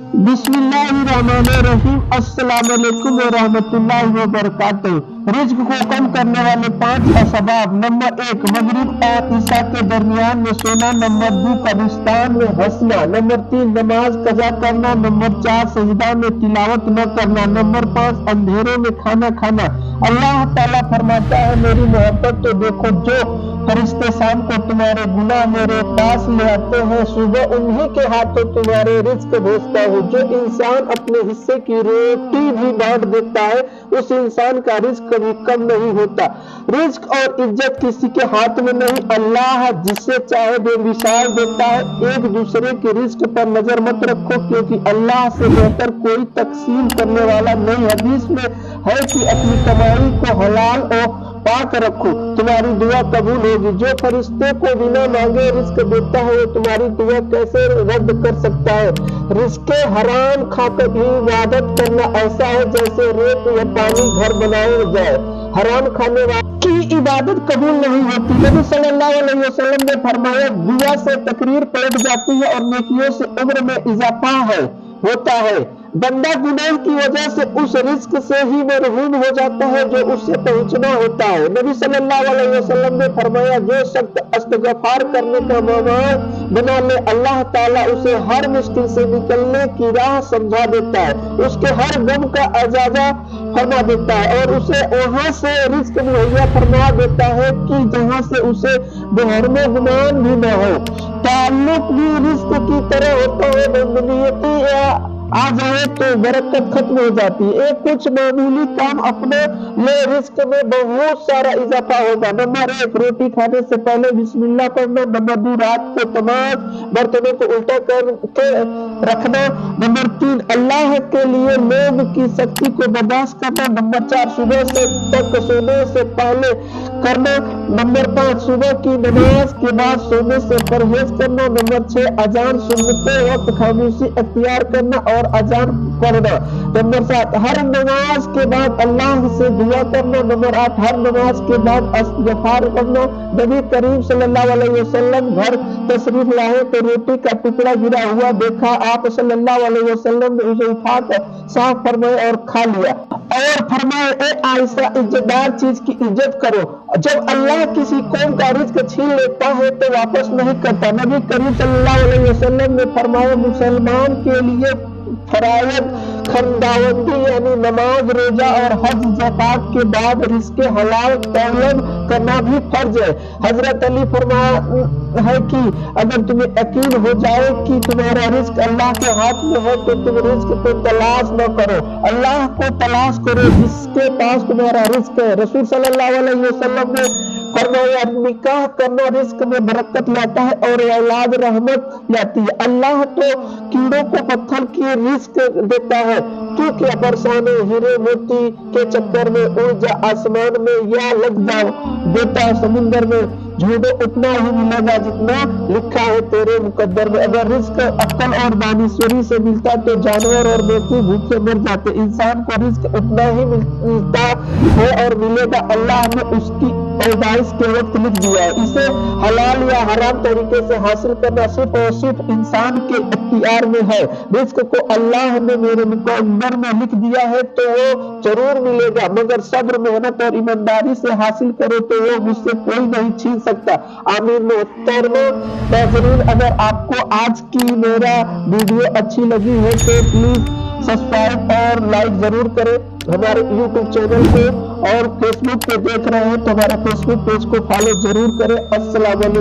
बिस्मिल्लाहिर्रहमानिर्रहीम। अस्सलाम वालेकुम रहमतुल्लाहि व बरकातुहू। रिज्क को कम करने वाले 5 असबाब। नंबर 1, मगरिब और ईशा के दरमियान में सोना। नंबर 2, कब्रिस्तान में हंसना। नंबर 3, नमाज कज़ा करना। नंबर 4, सजदा में तिलावत न करना। नंबर 5, अंधेरों में खाना खाना। अल्लाह ताला फरमाता है, मेरी मोहब्बत तो देखो, जो फरिश्ते शाम को तुम्हारे गुनाह मेरे पास ले आते हैं, सुबह उन्हीं के हाथों तुम्हारे रिज्क भेजता हूँ। जो इंसान अपने हिस्से की रोटी भी बांट देता है, उस इंसान का रिज्क कभी कम नहीं होता। रिज्क और इज्जत किसी के हाथ में नहीं, अल्लाह जिसे चाहे बेमिसाल देता है। एक दूसरे के रिज्क पर नजर मत रखो, क्योंकि अल्लाह से बेहतर कोई तकसीम करने वाला नहीं। हदीस में है कि अपनी कमाई को हलाल और पाक रखो, तुम्हारी दुआ कबूल होगी। जो फरिश्ते को बिना मांगे रिस्क देता है, वो तुम्हारी दुआ कैसे रद्द कर सकता है। रिस्क हराम खाकर भी इबादत करना ऐसा है जैसे रेत या पानी घर बनाया जाए। हराम खाने वाले की इबादत कबूल नहीं होती। नबी सल्लल्लाहु अलैहि वसल्लम ने फरमाया, दुआ से तकरीर पलट जाती है और नेकियों से उम्र में इजाफा होता है। बंदा गुनाह की वजह से उस रिस्क से ही महरूम हो जाता है जो उससे पहुंचना होता है। नबी सल्लल्लाहु अलैहि वसल्लम ने फरमाया, जो शख्स इस्तिग़फ़ार करने का मामूल बना ले, अल्लाह ताला उसे हर मुश्किल से निकलने की राह समझा देता है, उसके हर गम का अजाजा फरमा देता है और उसे वहां से रिस्क मुहैया फरमा देता है कि जहां से उसे बहरमे गुमान भी न हो। ताल्लुक भी रिस्क की तरह होता है, बदनीयती या आ जाए तो बरकत खत्म हो जाती है। एक कुछ मामूली काम अपने लिए रिस्क में बहुत सारा इजाफा होगा। नंबर 1, रोटी खाने से पहले बिस्मिल्लाह पढ़ना। नंबर 2, रात को तमाम बर्तनों को उल्टा करके रखना। नंबर 3, अल्लाह के लिए लोभ की शक्ति को बर्दाश्त करना। नंबर 4, सुबह से तक सोने से पहले करना। नंबर 5, सुबह की नमाज के बाद सोने से परहेज करना। नंबर 6, अजान सुनते वक्त खामोशी अख्तियार करना और अजान पढ़ना। नंबर 7, हर नमाज के बाद अल्लाह से दुआ करना। नंबर 8, हर नमाज के बाद इस्तिग़फ़ार करना। नबी करीम सल्लल्लाहु अलैहि वसल्लम घर तशरीफ लाए तो रोटी का टुकड़ा गिरा हुआ देखा। आप सल्लल्लाहु अलैहि वसल्लम ने उसे उठाकर साफ फरमाया और खा लिया और फरमाया, ए आयशा, इज्जतदार चीज की इज्जत करो। जब अल्लाह किसी कौम का रिज़्क छीन लेता है तो वापस नहीं करता। नबी करीम सल्लल्लाहु अलैहि वसल्लम ने फरमाया, मुसलमान के लिए फराइज खंदावंदी यानी नमाज, रोजा और हज ज़कात के बाद रिज़्क़ हलाल तलब करना भी फर्ज है। हजरत अली फरमाया है कि अगर तुम्हें यकीन हो जाए कि तुम्हारा रिज़्क अल्लाह के हाथ में है तो तुम रिज़्क को तलाश न करो, अल्लाह को तलाश करो जिसके पास तुम्हारा रिज़्क है। रसूल सल्लल्लाहु अलैहि वसल्लम ने फरमाया, निकाह करना रिज़्क में बरकत लाता है और औलाद रहमत लाती है। अल्लाह तो कीड़ों को पत्थर की रिज़्क देता है, तू क्या परेशान है? हीरे मोती के चक्कर में उड़ जा आसमान में या लग जाओ बेटा समुंदर में, झूठो उतना ही मिलेगा जितना लिखा है तेरे मुकद्दर में। अगर रिज़्क अक्ल और दानिश्वरी से मिलता तो जानवर और बेवकूफ भूख से मर जाते। इंसान को रिज़्क उतना ही मिलता है और मिलेगा, अल्लाह ने उसकी पैदाइश के वक्त लिख दिया है। इसे हलाल या हराम तरीके से हासिल करना सिर्फ और सिर्फ इंसान के इख्तियार में है। रिज़्क को अल्लाह ने मेरे मुकद्दर में लिख दिया है तो वो जरूर मिलेगा, मगर सब्र, मेहनत और ईमानदारी से हासिल करो तो वो मुझसे कोई नहीं छीन सकता। आमीन। मोहतरमा नाज़रीन, अगर आपको आज की मेरा वीडियो अच्छी लगी है तो प्लीज सब्सक्राइब और लाइक जरूर करें हमारे YouTube चैनल को, और फेसबुक पे देख रहे हैं तो हमारे फेसबुक पेज को फॉलो जरूर करें। अस्सलाम वालेकुम।